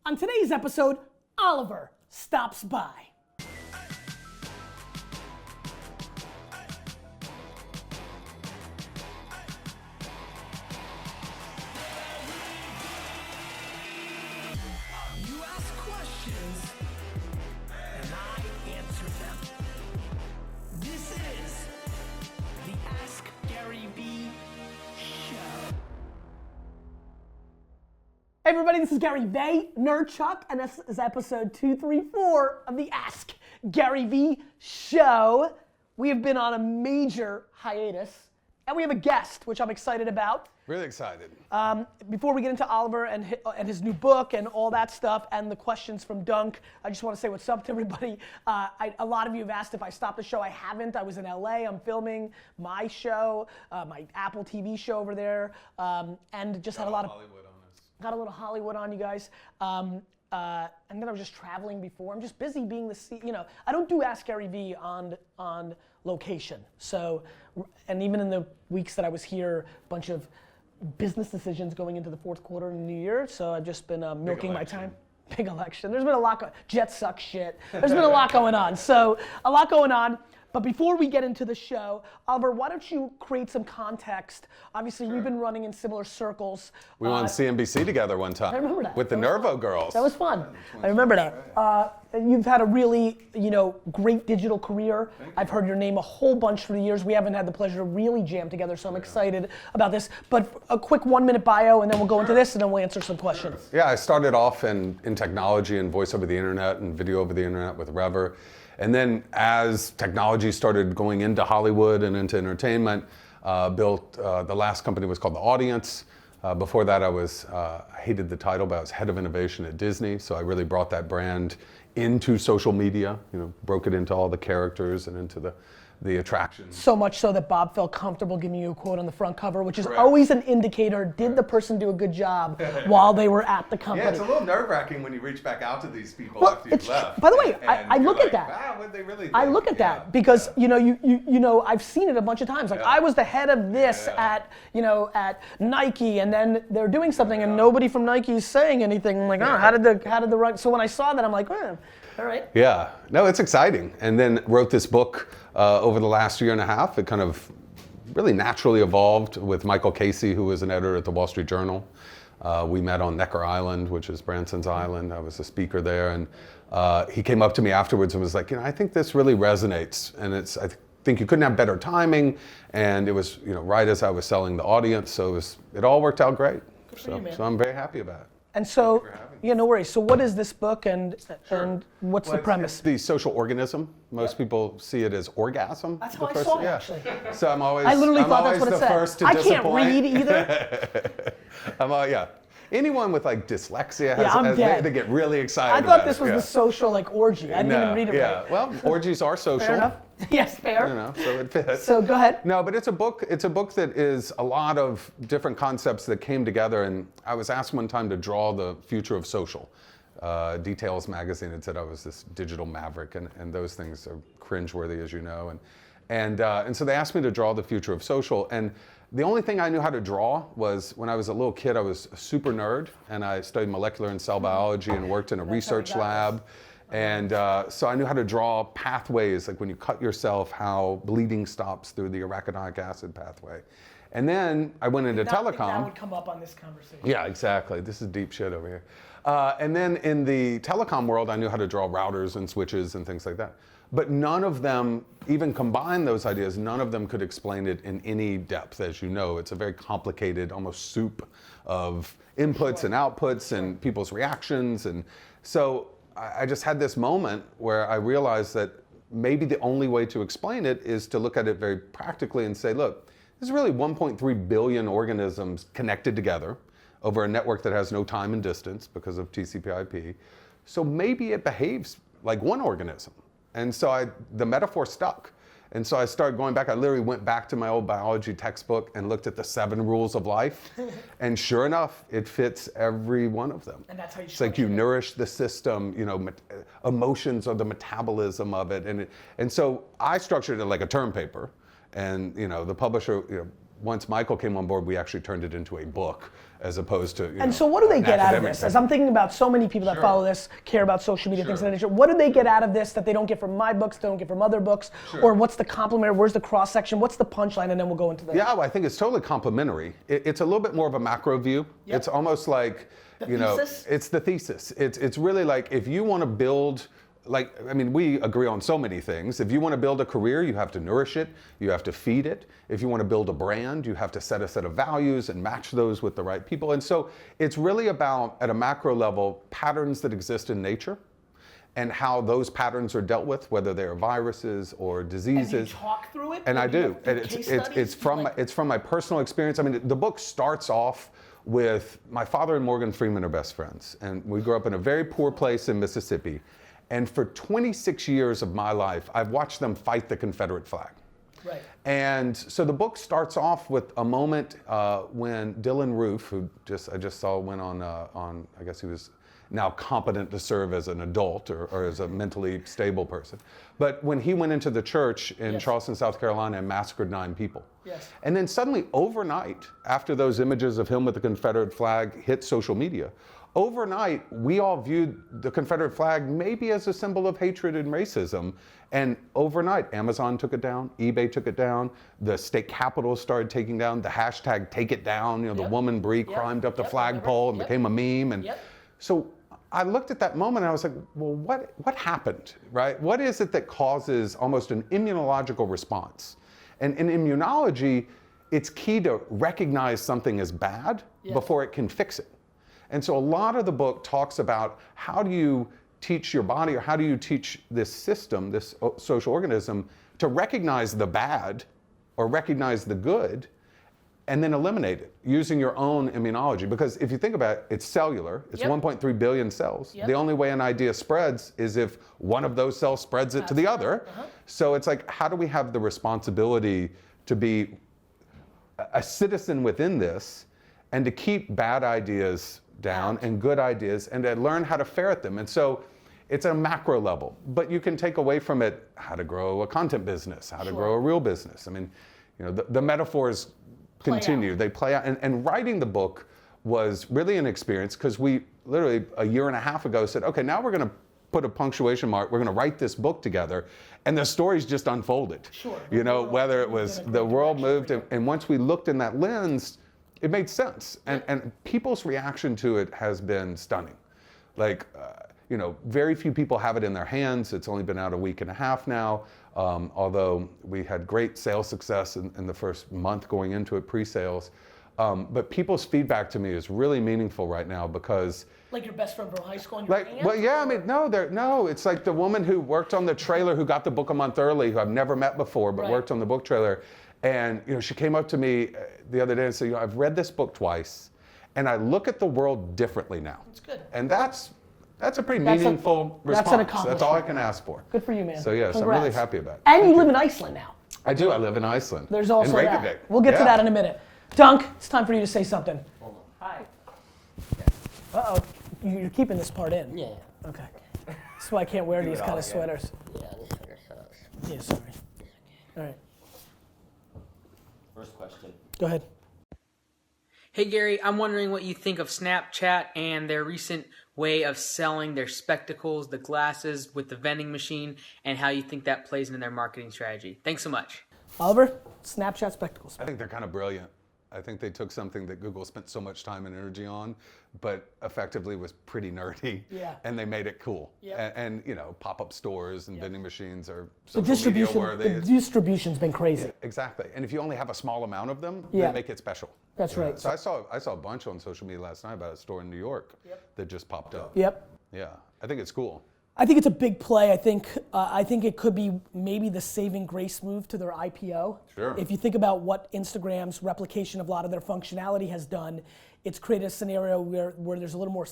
On today's episode, Oliver stops by. You ask questions, and I answer them. This is the Ask Garyvee show. Hey everybody, this is Garyvee, Nerd Chuck, and this is episode 234 of the Ask Garyvee show. We have been on a major hiatus, and we have a guest, which I'm excited about. Really excited. Before we get into Oliver and his new book and all that stuff and the questions from Dunk, I just want to say what's up to everybody. A lot of you have asked if I stopped the show. I haven't. I was in LA. I'm filming my show, my Apple TV show over there, and just had a lot of Hollywood on us. got a little Hollywood on you guys. And then I was just traveling before. I'm just busy being I don't do Ask Garyvee on location. So, and even in the weeks that I was here, a bunch of business decisions going into the fourth quarter and the new year. So I've just been milking my time. Big election. There's been a lot Jets suck shit. There's been a lot going on. So a lot going on. But before we get into the show, Oliver, why don't you create some context? Obviously, We've been running in similar circles. We were on CNBC together one time. I remember that. With the Nervo girls. That was fun. I remember that. You've had a really, great digital career. I've heard your name a whole bunch through the years. We haven't had the pleasure to really jam together, so I'm excited about this. But a quick 1-minute bio, and then we'll go into this, and then we'll answer some questions. Yeah, I started off in technology and voice over the internet and video over the internet with Rever. And then as technology started going into Hollywood and into entertainment, built the last company was called The Audience. Before that I hated the title, but I was head of innovation at Disney. So I really brought that brand into social media, broke it into all the characters and into the attractions. So much so that Bob felt comfortable giving you a quote on the front cover, which is Correct. always an indicator, did the person do a good job while they were at the company? Yeah, it's a little nerve-wracking when you reach back out to these people Well, after you've left. by the way, and I you're look at like, that. Wow, what they really think? I look at that because I've seen it a bunch of times. Like Yeah. I was the head of this at Nike, and then they're doing something, and nobody from Nike is saying anything. I'm like, how did the right? So when I saw that, I'm like, all right. Yeah, no, it's exciting. And then wrote this book over the last year and a half. It kind of really naturally evolved with Michael Casey, who was an editor at the Wall Street Journal. We met on Necker Island, which is Branson's Island. I was a speaker there, and he came up to me afterwards and was like, I think this really resonates, and I think you couldn't have better timing, and it was right as I was selling The Audience, so it all worked out great. for you, man. So I'm very happy about it. And so, Thank you for having me. no worries. So what is this book, and what's the It's premise? the social organism. Most people see it as orgasm. That's the how I first- saw it, yeah. actually. So I'm always. I literally I'm thought that's always what it the said. first to I can't disappoint. read either. Yeah. Anyone with dyslexia I'm has dead. they get really excited. I thought about this it. was the social orgy. I didn't even read it Yeah. right. Well, orgies are social. Fair enough. Yes, fair. So it fits. So go ahead. No, but it's a book. It's a book that is a lot of different concepts that came together. And I was asked one time to draw the future of social. Details magazine had said I was this digital maverick, and those things are cringeworthy, as you know. And so they asked me to draw the future of social. And the only thing I knew how to draw was when I was a little kid. I was a super nerd, and I studied molecular and cell biology and worked in a research lab. And so I knew how to draw pathways, like when you cut yourself, how bleeding stops through the arachidonic acid pathway. And then I went into telecom. That would come up on this conversation. Yeah, exactly. This is deep shit over here. And then in the telecom world, I knew how to draw routers and switches and things like that. But none of them, even combine those ideas, none of them could explain it in any depth. As you know, it's a very complicated, almost soup of inputs and outputs and people's reactions. And so I just had this moment where I realized that maybe the only way to explain it is to look at it very practically and say, look, there's really 1.3 billion organisms connected together over a network that has no time and distance because of TCP/IP. So maybe it behaves like one organism. And so the metaphor stuck. And so I started going back. I literally went back to my old biology textbook and looked at the 7 rules of life. And sure enough, it fits every one of them. And that's how you It's like you nourish the system, emotions are the metabolism of it. And so I structured it like a term paper. And the publisher once Michael came on board, we actually turned it into a book as opposed to, And so what do they get out of academic this? As I'm thinking about so many people that follow this, care about social media, things of that nature, what do they get out of this that they don't get from my books, they don't get from other books? Or what's the complementary, where's the cross section, what's the punchline, and then we'll go into that. Yeah, well, I think it's totally complementary. It's a little bit more of a macro view. It's almost like, thesis? It's the thesis. It's really like if you want to build, we agree on so many things. If you want to build a career, you have to nourish it, you have to feed it. If you want to build a brand, you have to set a set of values and match those with the right people. And so it's really about, at a macro level, patterns that exist in nature and how those patterns are dealt with, whether they're viruses or diseases. And you talk through it? And I do. And case it's from my personal experience. I mean, the book starts off with my father and Morgan Freeman are best friends. And we grew up in a very poor place in Mississippi. And for 26 years of my life, I've watched them fight the Confederate flag. Right. And so the book starts off with a moment when Dylan Roof, who I just saw went on, I guess he was now competent to serve as an adult or as a mentally stable person. But when he went into the church in Charleston, South Carolina and massacred 9 people. Yes. And then suddenly overnight, after those images of him with the Confederate flag hit social media, overnight, we all viewed the Confederate flag maybe as a symbol of hatred and racism. And overnight, Amazon took it down, eBay took it down, the state capitals started taking down the hashtag take it down. The woman Bree climbed up the flagpole and became a meme. And so I looked at that moment and I was like, well, what happened, right? What is it that causes almost an immunological response? And in immunology, it's key to recognize something as bad before it can fix it. And so a lot of the book talks about how do you teach your body, or how do you teach this system, this social organism, to recognize the bad or recognize the good and then eliminate it using your own immunology. Because if you think about it, it's cellular, it's 1.3 billion cells. The only way an idea spreads is if one of those cells spreads it to the other. So it's like, how do we have the responsibility to be a citizen within this and to keep bad ideas down and good ideas and to learn how to ferret them. And so it's a macro level, but you can take away from it how to grow a content business, how to grow a real business. I mean, the metaphors continue, they play out. And writing the book was really an experience because we literally a year and a half ago said, okay, now we're going to put a punctuation mark, we're going to write this book together. And the stories just unfolded. Whether it was the world moved. And once we looked in that lens, it made sense, and people's reaction to it has been stunning. Like, very few people have it in their hands. It's only been out a week and a half now, although we had great sales success in the first month going into it, pre-sales. But people's feedback to me is really meaningful right now because like your best friend from high school in your hands? No, it's like the woman who worked on the trailer who got the book a month early, who I've never met before, but worked on the book trailer. And she came up to me the other day and said, I've read this book twice, and I look at the world differently now. That's good. And that's a pretty meaningful response. That's an accomplishment. That's all I can ask for. Good for you, man. So yes, Congrats. I'm really happy about it. And you live in Iceland now. I do. I live in Iceland. There's also in Reykjavik. that. We'll get to that in a minute. Dunk, it's time for you to say something. Hi. Uh-oh. You're keeping this part in. Yeah. Okay. That's why I can't wear these kind of sweaters. Yeah, this sweater sucks. Yeah, sorry. All right. First question. Go ahead. Hey Gary, I'm wondering what you think of Snapchat and their recent way of selling their spectacles, the glasses with the vending machine, and how you think that plays into their marketing strategy. Thanks so much. Oliver, Snapchat spectacles. I think they're kind of brilliant. I think they took something that Google spent so much time and energy on, but effectively was pretty nerdy. Yeah. And they made it cool. Yeah. And pop-up stores and vending machines are The social media worthy. the distribution's been crazy. Exactly. And if you only have a small amount of them, Yeah. they make it special. That's right. So I saw a bunch on social media last night about a store in New York that just popped up. Yep. Yeah. I think it's cool. I think it's a big play. I think it could be maybe the saving grace move to their IPO. Sure. If you think about what Instagram's replication of a lot of their functionality has done, it's created a scenario where there's a little more,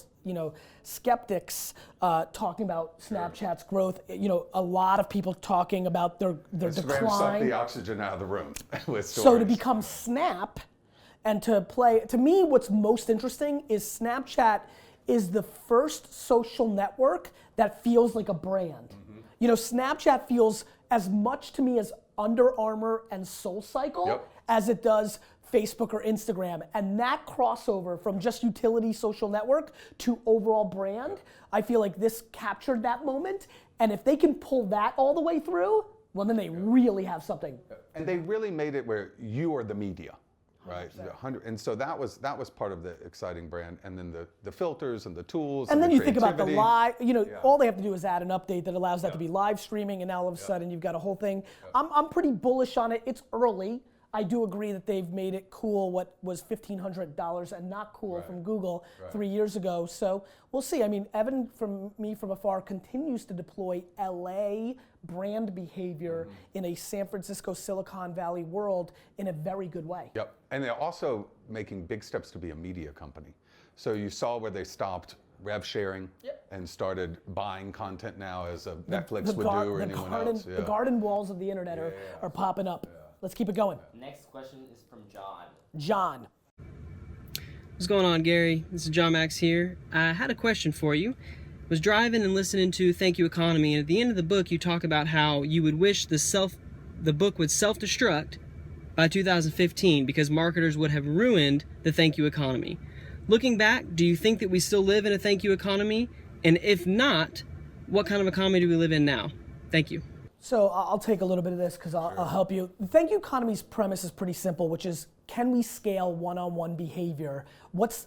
skeptics talking about Snapchat's growth. A lot of people talking about their Instagram decline. sucked the oxygen out of the room with stories. So to become Snap and to play, to me, what's most interesting is Snapchat is the first social network that feels like a brand. Snapchat feels as much to me as Under Armour and SoulCycle, as it does Facebook or Instagram. And that crossover from just utility social network to overall brand, I feel like this captured that moment. And if they can pull that all the way through, well, then they really have something. And they really made it where you are the media. Right, 100, and so that was part of the exciting brand, and then the filters and the tools. And then the you think about the live, Yeah. all they have to do is add an update that allows that to be live streaming, and now all of a sudden you've got a whole thing. I'm pretty bullish on it. It's early. I do agree that they've made it cool what was $1,500 and not cool from Google 3 years ago. So we'll see. I mean, Evan from afar continues to deploy LA brand behavior in a San Francisco, Silicon Valley world in a very good way. Yep, and they're also making big steps to be a media company. So you saw where they stopped rev sharing and started buying content now as a Netflix would do or anyone else. The garden walls of the internet are popping up. Let's keep it going. Next question is from John. John. What's going on, Gary? This is John Max here. I had a question for you. Was driving and listening to Thank You Economy, and at the end of the book you talk about how you would wish the book would self-destruct by 2015 because marketers would have ruined the Thank You Economy. Looking back, do you think that we still live in a Thank You Economy? And if not, what kind of economy do we live in now? Thank you. So I'll take a little bit of this because I'll help you. The Thank You Economy's premise is pretty simple, which is, can we scale one-on-one behavior? What's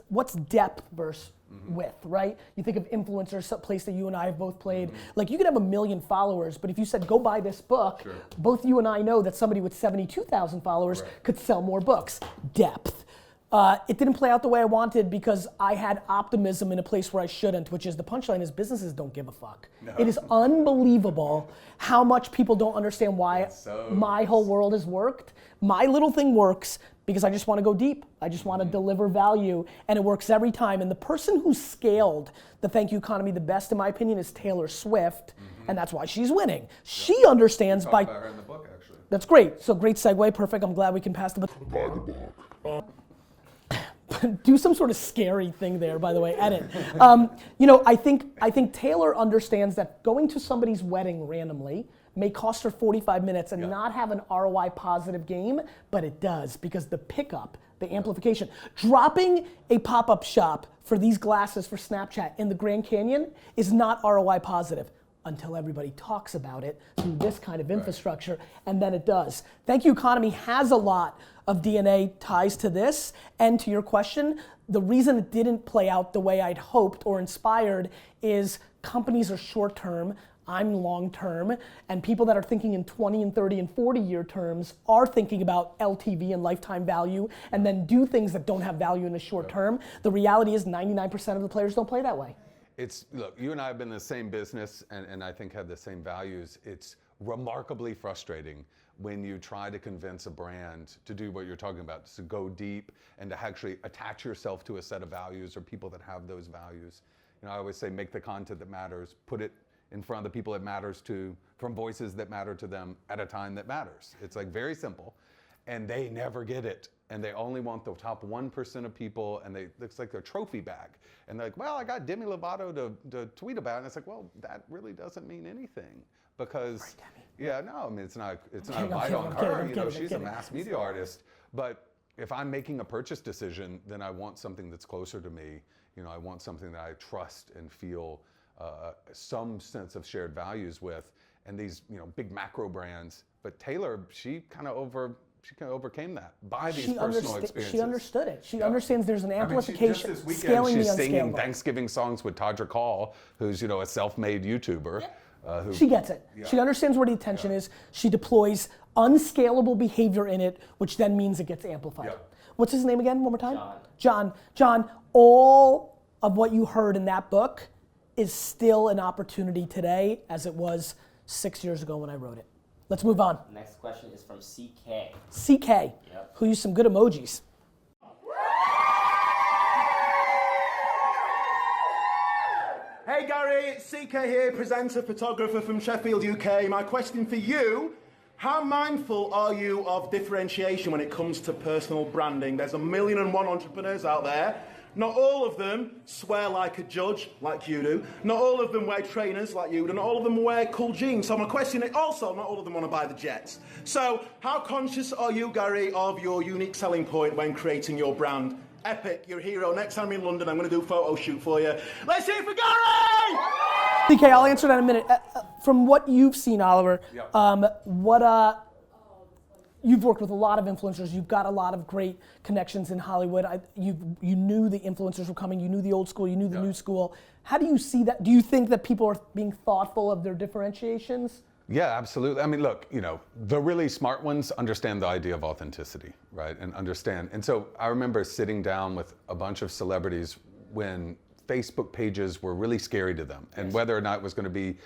depth versus width, right? You think of influencers, some place that you and I have both played. Like, you could have 1 million followers, but if you said, go buy this book, both you and I know that somebody with 72,000 followers could sell more books. Depth. It didn't play out the way I wanted because I had optimism in a place where I shouldn't, which is the punchline is businesses don't give a fuck. No. It is unbelievable how much people don't understand why my whole world has worked. My little thing works because I just want to go deep. I just want to deliver value, and it works every time. And the person who scaled the Thank You Economy the best, in my opinion, is Taylor Swift, and that's why she's winning. She understands by. About her in the book, actually. That's great. So great segue. Perfect. I'm glad we can pass the. Do some sort of scary thing there, by the way, edit. I think Taylor understands that going to somebody's wedding randomly may cost her 45 minutes and not have an ROI positive game, but it does because the pickup, the amplification. Dropping a pop-up shop for these glasses for Snapchat in the Grand Canyon is not ROI positive until everybody talks about it through this kind of infrastructure, and then it does. Thank You Economy has a lot of DNA ties to this, and to your question, the reason it didn't play out the way I'd hoped or inspired is companies are short-term, I'm long-term, and people that are thinking in 20 and 30 and 40-year terms are thinking about LTV and lifetime value, and then do things that don't have value in the short term. The reality is 99% of the players don't play that way. Look, you and I have been in the same business and I think have the same values. It's remarkably frustrating when you try to convince a brand to do what you're talking about, to go deep and to actually attach yourself to a set of values or people that have those values. I always say make the content that matters, put it in front of the people it matters to, from voices that matter to them at a time that matters. It's like very simple, and they never get it. And they only want the top 1% of people, and it's like their trophy bag. And they're like, well, I got Demi Lovato to tweet about it. And it's like, well, that really doesn't mean anything because, it's not a bite on her. She's a mass media artist. But if I'm making a purchase decision, then I want something that's closer to me. I want something that I trust and feel some sense of shared values with. And these, big macro brands. But Taylor, she kind of overcame that by these personal experiences. She understood it. She understands there's an amplification. Just this weekend, scaling she's the singing unscalable. Thanksgiving songs with Todrick Hall, who's a self-made YouTuber. She gets it. Yeah. She understands where the attention is. She deploys unscalable behavior in it, which then means it gets amplified. Yeah. What's his name again? One more time. John. All of what you heard in that book is still an opportunity today, as it was 6 years ago when I wrote it. Let's move on. Next question is from CK. CK, who used some good emojis. Hey Gary, it's CK here, presenter, photographer from Sheffield, UK. My question for you, how mindful are you of differentiation when it comes to personal branding? There's 1,000,001 entrepreneurs out there. Not all of them swear like a judge, like you do. Not all of them wear trainers, like you do. Not all of them wear cool jeans. So my question is also, not all of them want to buy the jets. So how conscious are you, Gary, of your unique selling point when creating your brand? Epic, you're a hero. Next time I'm in London, I'm going to do a photo shoot for you. Let's hear it for Gary! DK, I'll answer that in a minute. From what you've seen, Oliver, you've worked with a lot of influencers. You've got a lot of great connections in Hollywood. You knew the influencers were coming. You knew the old school. You knew the new school. How do you see that? Do you think that people are being thoughtful of their differentiations? Yeah, absolutely. I mean, look, the really smart ones understand the idea of authenticity, right? And understand. And so I remember sitting down with a bunch of celebrities when Facebook pages were really scary to them, and whether or not it was going to be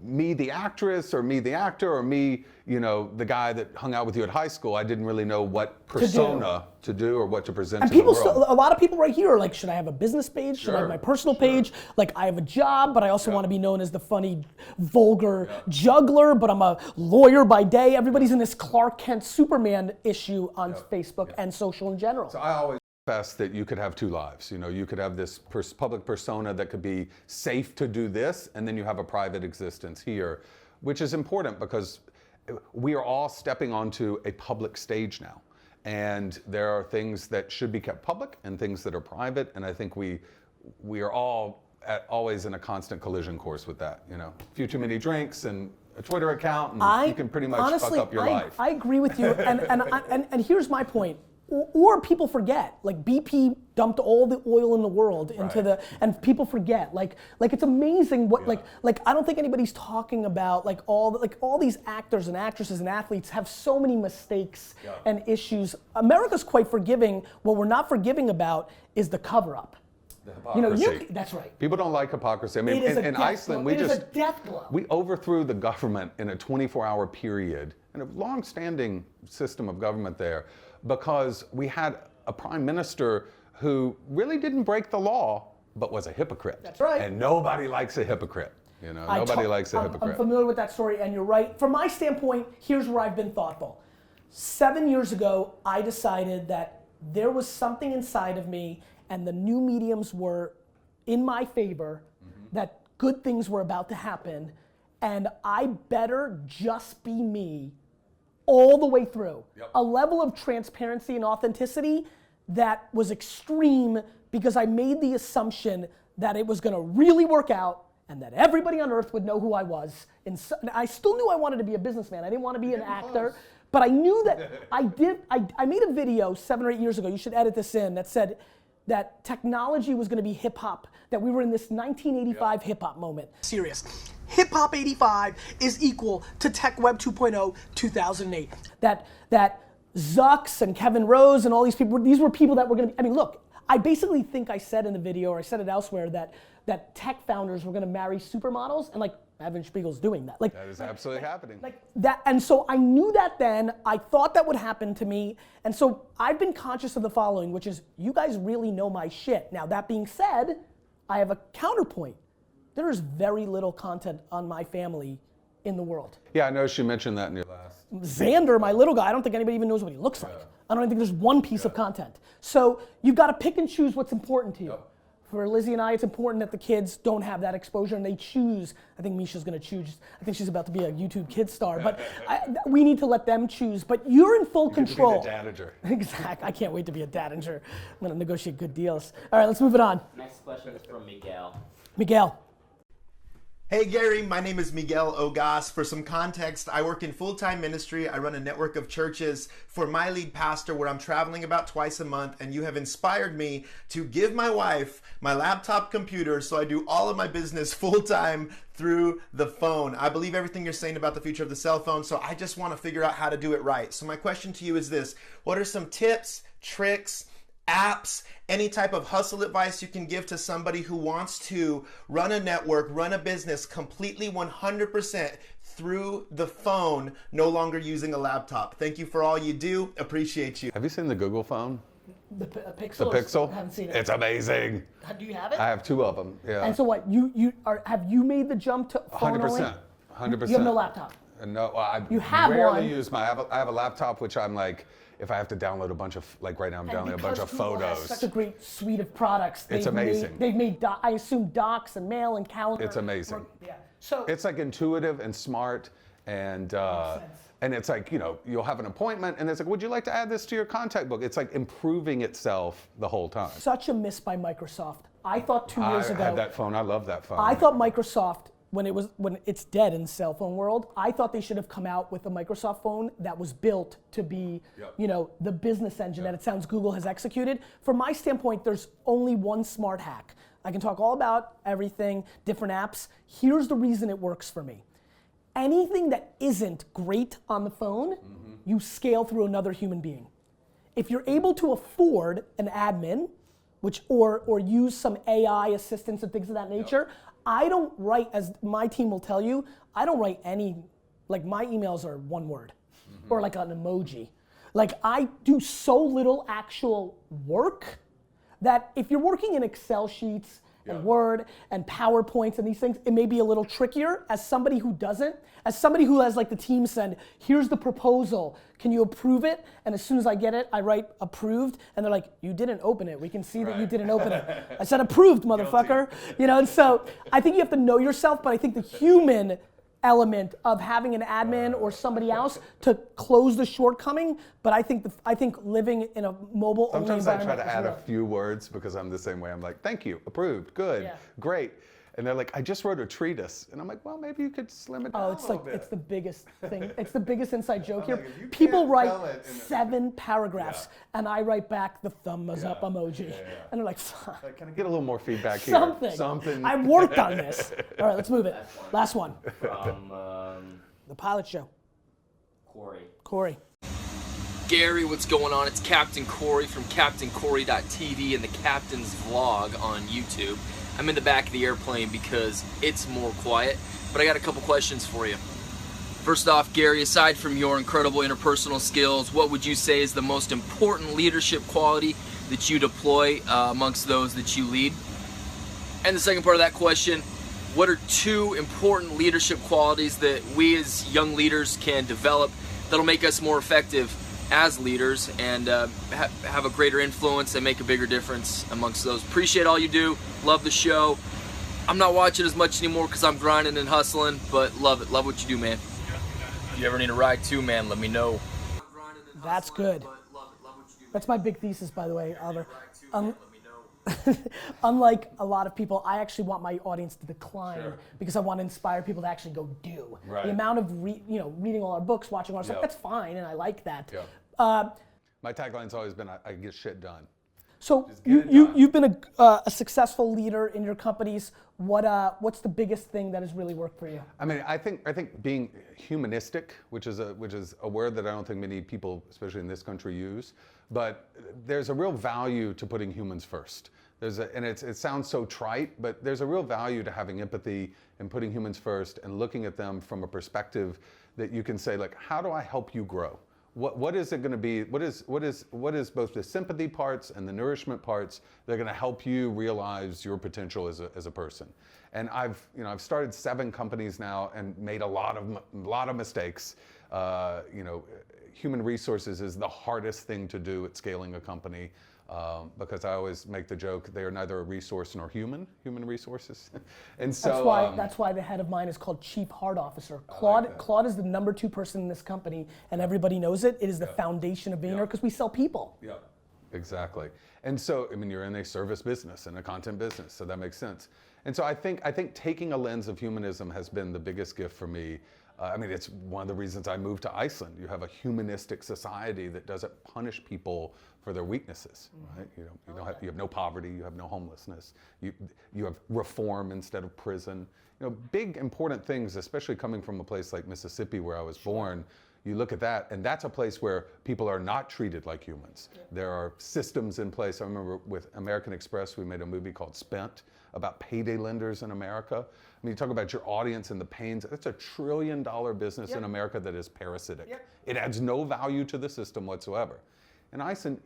me the actress or me the actor or me, the guy that hung out with you at high school, I didn't really know what persona to do or what to present and to the people world. a lot of people right here are like, should I have a business page? Should I have my personal page? Like, I have a job, but I also want to be known as the funny, vulgar juggler, but I'm a lawyer by day. Everybody's in this Clark Kent Superman issue on Facebook and social in general. So I always best that you could have two lives. You could have this public persona that could be safe to do this, and then you have a private existence here, which is important because we are all stepping onto a public stage now. And there are things that should be kept public and things that are private, and I think we are all always in a constant collision course with that. A few too many drinks and a Twitter account, and you can pretty much honestly, fuck up your life. I agree with you, and here's my point. Or people forget, like BP dumped all the oil in the world into and people forget, like it's amazing what, like I don't think anybody's talking about all these actors and actresses and athletes have so many mistakes and issues. America's quite forgiving. What we're not forgiving about is the cover-up. The hypocrisy. That's right. People don't like hypocrisy. I mean, in Iceland, it is a death blow. We overthrew the government in a 24-hour period, and a long-standing system of government there, because we had a prime minister who really didn't break the law, but was a hypocrite. That's right. And nobody likes a hypocrite. Nobody likes a hypocrite. I'm familiar with that story, and you're right. From my standpoint, here's where I've been thoughtful. 7 years ago, I decided that there was something inside of me, and the new mediums were in my favor, that good things were about to happen, and I better just be me all the way through. A level of transparency and authenticity that was extreme, because I made the assumption that it was going to really work out and that everybody on earth would know who I was. And I still knew I wanted to be a businessman. I didn't want to be an actor, but I knew that I made a video 7 or 8 years ago, you should edit this in, that said that technology was going to be hip hop, that we were in this 1985 hip hop moment. Serious. Hip Hop 85 is equal to Tech Web 2.0 2008. That Zucks and Kevin Rose and all these people, these were people that were going to be, I mean, look, I basically think I said in the video, or I said it elsewhere, that tech founders were going to marry supermodels, and like Evan Spiegel's doing that. Like, that is absolutely happening. Like that, and so I knew that then. I thought that would happen to me, and so I've been conscious of the following, which is, you guys really know my shit. Now, that being said, I have a counterpoint. There is very little content on my family in the world. Yeah, I noticed you mentioned that in your last. Xander, my little guy, I don't think anybody even knows what he looks like. I don't think there's one piece of content. So you've got to pick and choose what's important to you. For Lizzie and I, it's important that the kids don't have that exposure and they choose. I think Misha's going to choose. I think she's about to be a YouTube kid star, but we need to let them choose. But you're in full control. Be the dadager. Exactly. I can't wait to be a dadager. I'm going to negotiate good deals. All right, let's move it on. Next question is from Miguel. Miguel. Hey Gary, my name is Miguel Ogas. For some context, I work in full-time ministry. I run a network of churches for my lead pastor where I'm traveling about twice a month, and you have inspired me to give my wife my laptop computer so I do all of my business full-time through the phone. I believe everything you're saying about the future of the cell phone, so I just want to figure out how to do it right. So my question to you is this: what are some tips, tricks, apps, any type of hustle advice you can give to somebody who wants to run a network, run a business completely 100% through the phone, no longer using a laptop? Thank you for all you do. Appreciate you. Have you seen the Google phone? The Pixel? The Pixel? I haven't seen it. It's amazing. Do you have it? I have 2 of them. Yeah. And so what? Have you made the jump to phone 100%. only? 100%. You have no laptop. No, I You have rarely one. use I have a laptop which I'm like if I have to download a bunch of, like right now I'm And downloading a bunch of because Google has photos. such a great suite of products. It's amazing. They've made, I assume, docs and mail and calendar. It's amazing. Yeah. So It's like intuitive and smart, and it's like, you know, you'll have an appointment and it's like, would you like to add this to your contact book? It's like improving itself the whole time. such a miss by Microsoft. I thought 2 years I ago. had that phone. I love that phone. I thought Microsoft, when it's dead in the cell phone world, I thought they should have come out with a Microsoft phone that was built to be, you know, the business engine that it sounds Google has executed. From my standpoint, there's only one smart hack. I can talk all about everything, different apps. Here's the reason it works for me. Anything that isn't great on the phone, you scale through another human being. If you're able to afford an admin, or use some AI assistance and things of that nature, I don't write, as my team will tell you, I don't write any, like my emails are one word, or like an emoji. Like I do so little actual work that if you're working in Excel sheets and Word and PowerPoints and these things, it may be a little trickier. As somebody who doesn't, as somebody who has like the team send, here's the proposal, can you approve it? And as soon as I get it, I write approved, and they're like, you didn't open it. We can see that you didn't open it. I said approved, motherfucker. You know, and so I think you have to know yourself, but I think the human element of having an admin or somebody else to close the shortcoming, but I think living in a mobile only Sometimes I environment try to is add a real. few words because I'm the same way. I'm like, thank you, approved, good, great. And they're like, I just wrote a treatise. And I'm like, well, maybe you could slim it down It's a little like bit. it's the biggest thing. It's the biggest inside joke here. like, if you People can't write tell it in a- 7 paragraphs, and I write back the thumbs up emoji, and they're like, fuck. Like, can I get a little more feedback here? Something. I worked on this. All right, let's move it. Last one. From The pilot show. Corey. Gary, what's going on? It's Captain Corey from CaptainCorey.tv and the Captain's Vlog on YouTube. I'm in the back of the airplane because it's more quiet, but I got a couple questions for you. First off, Gary, aside from your incredible interpersonal skills, what would you say is the most important leadership quality that you deploy amongst those that you lead? And the second part of that question, what are 2 important leadership qualities that we as young leaders can develop that'll make us more effective as leaders and have a greater influence and make a bigger difference amongst those? Appreciate all you do. Love the show. I'm not watching as much anymore because I'm grinding and hustling, but love it. Love what you do, man. If you ever need a ride too, man, let me know. That's good. That's my big thesis, by the way, Oliver. Unlike a lot of people, I actually want my audience to decline because I want to inspire people to actually go do. Right. The amount of reading all our books, watching all our stuff, that's fine, and I like that. My tagline's always been, I get shit done. So you've been a successful leader in your companies. What's the biggest thing that has really worked for you? I mean, I think being humanistic, which is a word that I don't think many people, especially in this country, use, but there's a real value to putting humans first. It sounds so trite, but there's a real value to having empathy and putting humans first and looking at them from a perspective that you can say, like, how do I help you grow? What is it going to be? What is both the sympathy parts and the nourishment parts that are going to help you realize your potential as a person? And I've started 7 companies now and made a lot of mistakes. Human resources is the hardest thing to do at scaling a company. Because I always make the joke, they are neither a resource nor human resources. And so that's why the head of mine is called Chief Heart Officer. Claude is the number 2 person in this company, and everybody knows it. It is the foundation of being here because we sell people. Yeah, exactly. And so, I mean, you're in a service business and a content business, so that makes sense. And so I think taking a lens of humanism has been the biggest gift for me. I mean, it's one of the reasons I moved to Iceland. You have a humanistic society that doesn't punish people for their weaknesses, right? You have no poverty, you have no homelessness, you have reform instead of prison. Big important things, especially coming from a place like Mississippi where I was born. You look at that, and that's a place where people are not treated like humans. Yeah. There are systems in place. I remember with American Express, we made a movie called Spent about payday lenders in America. I mean, you talk about your audience and the pains. It's $1 trillion business in America that is parasitic. Yep. It adds no value to the system whatsoever. In Iceland,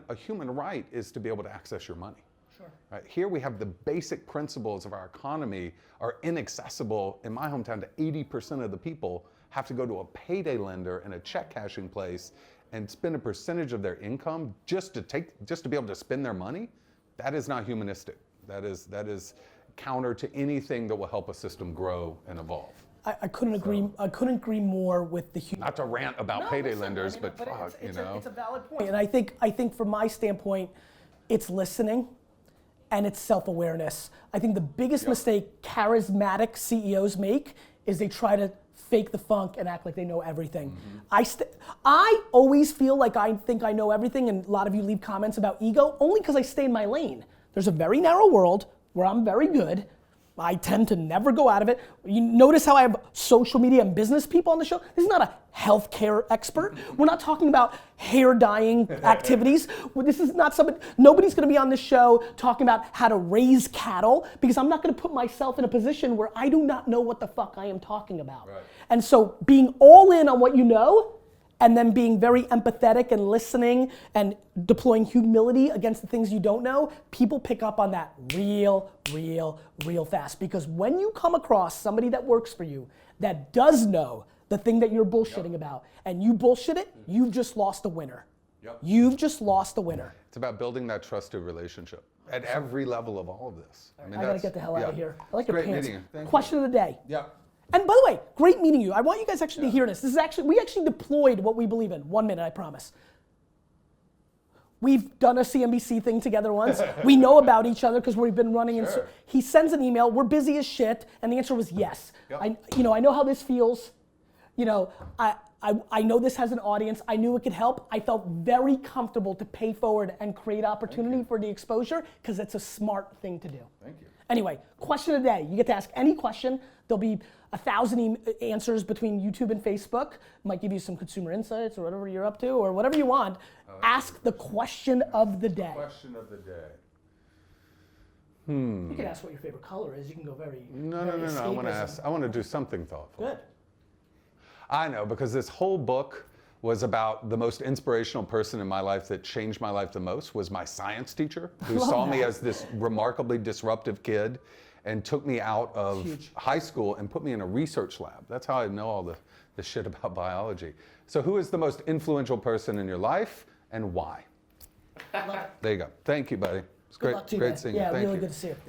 a human right is to be able to access your money. Sure. Right? Here we have the basic principles of our economy are inaccessible. In my hometown, to 80% of the people have to go to a payday lender and a check cashing place and spend a percentage of their income just to be able to spend their money, that is not humanistic. That is counter to anything that will help a system grow and evolve. I couldn't agree. I couldn't agree more with the human. Not to rant about payday lenders, I mean, but fuck, it's a valid point. And I think from my standpoint, it's listening and it's self-awareness. I think the biggest mistake charismatic CEOs make is they try to fake the funk and act like they know everything. I always feel like I think I know everything, and a lot of you leave comments about ego only because I stay in my lane. There's a very narrow world where I'm very good. I tend to never go out of it. You notice how I have social media and business people on the show? This is not a healthcare expert. We're not talking about hair dyeing activities. This is not somebody, nobody's gonna be on this show talking about how to raise cattle, because I'm not gonna put myself in a position where I do not know what the fuck I am talking about. Right. And so being all in on what you know, and then being very empathetic and listening and deploying humility against the things you don't know, people pick up on that real fast. Because when you come across somebody that works for you that does know the thing that you're bullshitting about, and you bullshit it, you've just lost a winner. You've just lost a winner. It's about building that trusted relationship at every level of all of this. I gotta get the hell out of here. I like your Great pants. meeting you. Thank Question you. of the day. Yep. And by the way, great meeting you. I want you guys actually to hear this. We actually deployed what we believe in. 1 minute, I promise. We've done a CNBC thing together once. We know about each other because we've been running. Sure. He sends an email. We're busy as shit, and the answer was yes. Yep. I know how this feels. I know this has an audience. I knew it could help. I felt very comfortable to pay forward and create opportunity for the exposure because it's a smart thing to do. Thank you. Anyway, question of the day. You get to ask any question. There'll be 1,000 answers between YouTube and Facebook. Might give you some consumer insights or whatever you're up to or whatever you want. Ask the question of the day. Question of the day. You can ask what your favorite color is. You can go very No. very I want to escapism. ask. I want to do something thoughtful. Good. I know, because this whole book was about the most inspirational person in my life that changed my life the most was my science teacher, who saw me as this remarkably disruptive kid and took me out of high school and put me in a research lab. That's how I know all the shit about biology. So who is the most influential person in your life and why? There you go. Thank you, buddy. It's Good luck to you, man. great seeing you. Yeah, Thank really you. good to see you.